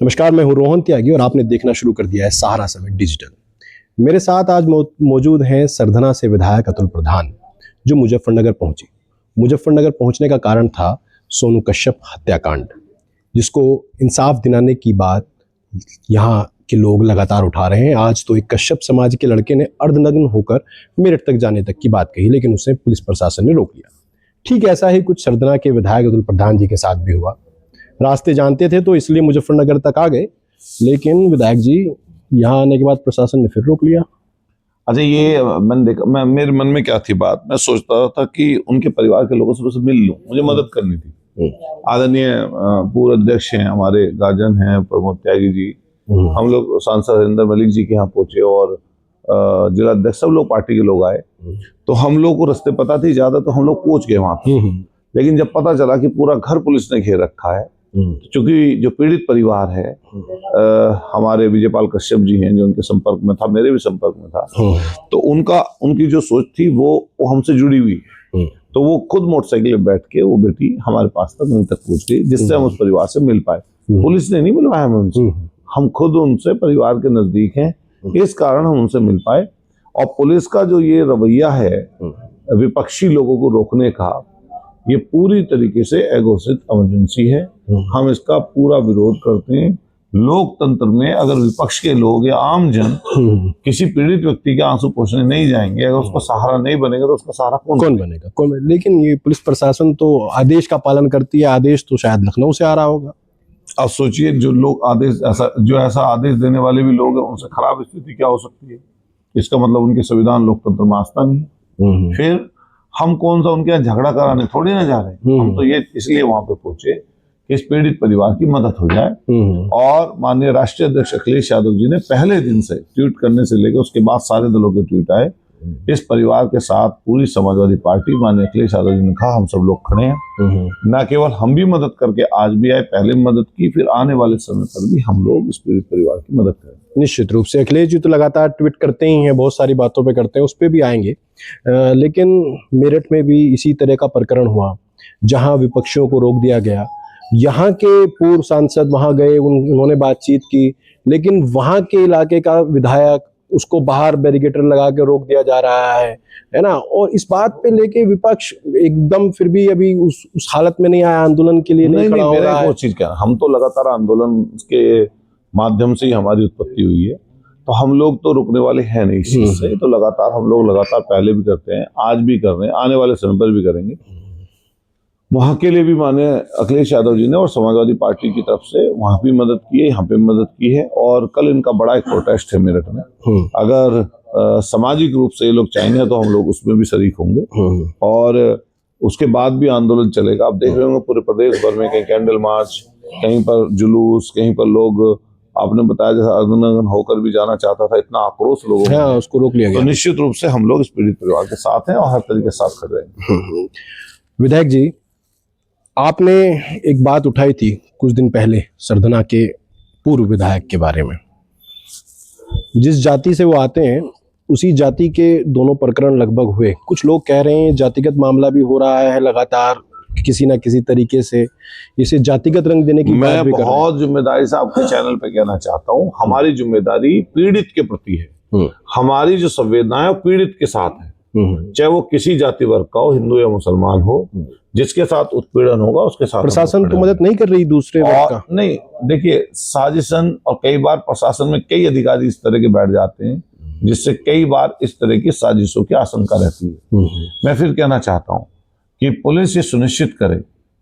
नमस्कार, मैं हूं रोहन त्यागी और आपने देखना शुरू कर दिया है सहारा समिट डिजिटल। मेरे साथ आज मौजूद हैं सरधना से विधायक अतुल प्रधान, जो मुजफ्फरनगर पहुंचे। मुजफ्फरनगर पहुंचने का कारण था सोनू कश्यप हत्याकांड, जिसको इंसाफ दिलाने की बात यहाँ के लोग लगातार उठा रहे हैं। आज तो एक कश्यप समाज के लड़के ने अर्धनग्न होकर मेरठ तक जाने तक की बात कही, लेकिन उसे पुलिस प्रशासन ने रोक लिया। ठीक ऐसा ही कुछ सरधना के विधायक अतुल प्रधान जी के साथ भी हुआ। रास्ते जानते थे तो इसलिए मुजफ्फरनगर तक आ गए, लेकिन विधायक जी यहाँ आने के बाद प्रशासन ने फिर रोक लिया। अच्छा, ये मैंने देखा, मेरे मन में क्या थी बात, मैं सोचता था कि उनके परिवार के लोगों से मिल लूं, मुझे मदद करनी थी। आदरणीय पूर्व अध्यक्ष हैं, हमारे गार्जियन हैं प्रमोद त्यागी जी, हम लोग सांसद हरिंदर मलिक जी के यहाँ पहुंचे और जिला अध्यक्ष सब लोग पार्टी के लोग आए। तो हम लोग को रास्ते पता थी ज्यादा, तो हम लोग पहुंच गए वहां पर। लेकिन जब पता चला कि पूरा घर पुलिस ने घेर रखा है, क्योंकि जो पीड़ित परिवार है, हमारे विजयपाल कश्यप जी हैं जो उनके संपर्क में था, मेरे भी संपर्क में था, तो उनकी जो सोच थी वो हमसे जुड़ी हुई है। तो वो खुद मोटरसाइकिल में बैठ के वो बेटी हमारे पास तक वहीं तक पहुंच गई, जिससे हम उस परिवार से मिल पाए। पुलिस ने नहीं मिलवाया हमें उनसे, हम खुद उनसे परिवार के नजदीक हैं, इस कारण हम उनसे मिल पाए। और पुलिस का जो ये रवैया है विपक्षी लोगों को रोकने का, ये पूरी तरीके से एगोसित इमरजेंसी है। हम इसका पूरा विरोध करते हैं। लोकतंत्र में अगर विपक्ष के लोग या आम जन किसी पीड़ित व्यक्ति के आंसू पोंछने नहीं जाएंगे, अगर उसका सहारा नहीं बनेगा, तो उसका सहारा कौन बनेगा? लेकिन ये पुलिस प्रशासन तो आदेश का पालन करती है। आदेश तो शायद लखनऊ से आ रहा होगा। आप सोचिए, जो लोग ऐसा आदेश देने वाले भी लोग हैं, उनसे खराब स्थिति क्या हो सकती है? इसका मतलब उनके संविधान लोकतंत्र में आस्था नहीं है। फिर हम कौन सा उनके यहाँ झगड़ा कराने थोड़ी ना जा रहे हैं। हम तो ये इसलिए वहां पे पहुंचे कि इस पीड़ित परिवार की मदद हो जाए। और माननीय राष्ट्रीय अध्यक्ष अखिलेश यादव जी ने पहले दिन से ट्वीट करने से लेकर उसके बाद सारे दलों के ट्वीट आए, इस परिवार के साथ पूरी समाजवादी पार्टी, माननीय अखिलेश यादव जी ने कहा हम सब लोग खड़े हैं। न केवल हम भी मदद करके आज भी आए, पहले मदद की, फिर आने वाले समय पर भी हम लोग इस पीड़ित परिवार की मदद करें। निश्चित रूप से अखिलेश जी तो लगातार ट्वीट करते ही हैं, बहुत सारी बातों पे करते हैं, उस पर भी आएंगे। लेकिन मेरठ में भी इसी तरह का प्रकरण हुआ, जहां विपक्षियों को रोक दिया गया। यहाँ के पूर्व सांसद वहां गए, उन्होंने बातचीत की, लेकिन वहां के इलाके का विधायक, उसको बाहर बैरिकेटर लगा के रोक दिया जा रहा है ना। और इस बात पे लेके विपक्ष एकदम फिर भी अभी उस हालत में नहीं आया, आंदोलन के लिए नहीं खड़ा हो रहा है। चीज क्या, हम तो लगातार आंदोलन के माध्यम से ही हमारी उत्पत्ति हुई है, तो हम लोग तो रुकने वाले हैं नहीं इस चीज से। तो लगातार हम लोग पहले भी करते हैं, आज भी कर रहे हैं, आने वाले समय पर भी करेंगे। वहां के लिए भी माने अखिलेश यादव जी ने और समाजवादी पार्टी की तरफ से वहां भी मदद की है, यहाँ पे भी मदद की है। और कल इनका बड़ा एक प्रोटेस्ट है मेरठ में। अगर सामाजिक रूप से ये लोग चाहेंगे तो हम लोग उसमें भी शरीक होंगे, और उसके बाद भी आंदोलन चलेगा। आप देख रहे होंगे पूरे प्रदेश भर में कहीं कैंडल मार्च, कहीं पर जुलूस, कहीं पर लोग, आपने बताया जैसा अर्धनग्न होकर भी जाना चाहता था, इतना आक्रोश लोगों ने, उसको रोक लिया गया। तो निश्चित रूप से हम लोग इस पीड़ित परिवार के साथ हैं और हर तरीके से साथ खड़े रहेंगे। विधायक जी, आपने एक बात उठाई थी कुछ दिन पहले सरधना के पूर्व विधायक के बारे में। जिस जाति से वो आते हैं उसी जाति के दोनों प्रकरण लगभग हुए। कुछ लोग कह रहे हैं जातिगत मामला भी हो रहा है लगातार, किसी ना किसी तरीके से इसे जातिगत रंग देने की बात भी कर रहे हैं। मैं बहुत जिम्मेदारी से आपके चैनल पे कहना चाहता हूँ, हमारी जिम्मेदारी पीड़ित के प्रति है। हमारी जो संवेदना है पीड़ित के साथ है, चाहे वो किसी जाति वर्ग का हो, हिंदू या मुसलमान हो, जिसके साथ उत्पीड़न होगा उसके साथ। प्रशासन तो मदद नहीं कर रही दूसरे वर्ग का। नहीं, देखिए साजिशन, और कई बार प्रशासन में कई अधिकारी इस तरह के बैठ जाते हैं जिससे कई बार इस तरह की साजिशों की आशंका रहती है। मैं फिर कहना चाहता हूँ कि पुलिस ये सुनिश्चित करे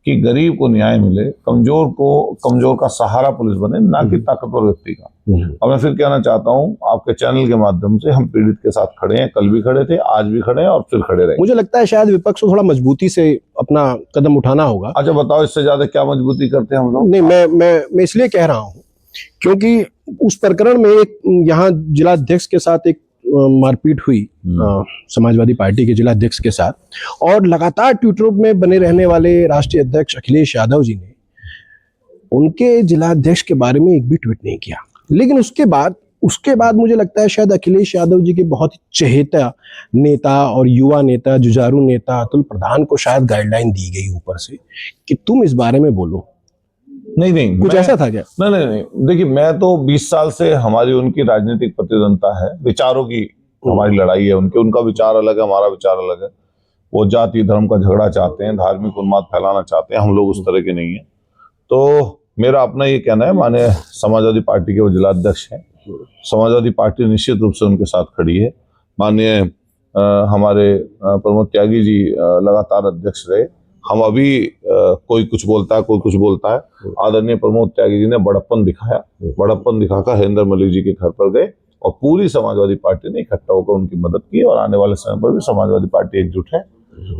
कि गरीब को न्याय मिले, कमजोर का सहारा पुलिस बने, ना कि ताकतवर व्यक्ति का। और मैं फिर कहना चाहता हूँ आपके चैनल के माध्यम से, हम पीड़ित के साथ खड़े हैं, कल भी खड़े थे, आज भी खड़े हैं और फिर खड़े रहेंगे। मुझे लगता है शायद विपक्ष को थोड़ा मजबूती से अपना कदम उठाना होगा। अच्छा बताओ, इससे ज्यादा क्या मजबूती करते हैं हम लोग? नहीं, मैं इसलिए कह रहा हूँ क्योंकि उस प्रकरण में एक यहाँ जिलाध्यक्ष के साथ एक मारपीट हुई, समाजवादी पार्टी के जिलाध्यक्ष के साथ, और लगातार ट्विटर में बने रहने वाले राष्ट्रीय अध्यक्ष अखिलेश यादव जी ने उनके जिलाध्यक्ष के बारे में एक भी ट्वीट नहीं किया। लेकिन उसके बाद मुझे लगता है शायद अखिलेश यादव जी के बहुत ही चहेता नेता और युवा नेता, जुझारू नेता अतुल प्रधान को शायद गाइडलाइन दी गई ऊपर से कि तुम इस बारे में बोलो। नहीं नहीं, कुछ ऐसा था क्या? नहीं, देखिए मैं तो 20 साल से हमारी उनकी राजनीतिक प्रतिद्वंदता है, विचारों की हमारी लड़ाई है, उनका विचार अलग है, हमारा विचार अलग है। वो जाति धर्म का झगड़ा चाहते हैं, धार्मिक उन्माद फैलाना चाहते हैं, हम लोग उस तरह के नहीं है। तो मेरा अपना ये कहना है, माननीय समाजवादी पार्टी के वो जिलाध्यक्ष हैं, समाजवादी पार्टी निश्चित रूप से उनके साथ खड़ी है। माननीय हमारे प्रमोद त्यागी जी लगातार अध्यक्ष रहे। हम अभी कोई कुछ बोलता है, कोई कुछ बोलता है। आदरणीय प्रमोद त्यागी जी ने बड़प्पन दिखाया, बड़प्पन दिखाकर हरेंद्र मलिक जी के घर पर गए और पूरी समाजवादी पार्टी ने इकट्ठा होकर उनकी मदद की। और आने वाले समय पर भी समाजवादी पार्टी एकजुट है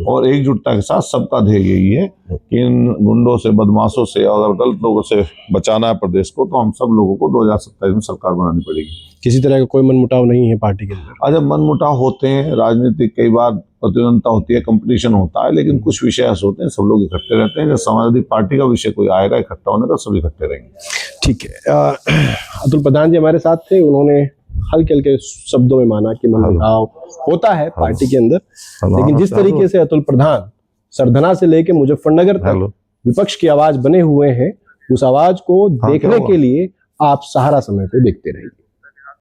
और एकजुटता के साथ सबका ध्येय यही है कि इन गुंडों से, बदमाशों से और अगर गलत लोगों से बचाना है प्रदेश को, तो हम सब लोगों को 2027 में सरकार बनानी पड़ेगी। किसी तरह का कोई मनमुटाव नहीं है पार्टी के अंदर? अच्छा, मनमुटाव होते हैं, राजनीतिक कई बार प्रतिद्वंदता होती है, कंपटीशन होता है, लेकिन कुछ विषय ऐसे होते हैं सब लोग इकट्ठे रहते हैं। जब समाजवादी पार्टी का विषय कोई आएगा इकट्ठा होने का, सब इकट्ठे रहेंगे। ठीक है। अतुल प्रधान जी हमारे साथ थे, उन्होंने हल्के हल्के शब्दों में माना कि मनमुटाव होता है पार्टी के अंदर, लेकिन जिस तरीके से अतुल प्रधान सरधना से लेके मुजफ्फरनगर तक विपक्ष की आवाज बने हुए हैं, उस आवाज को देखने के लिए आप सहारा समय पे देखते रहिए।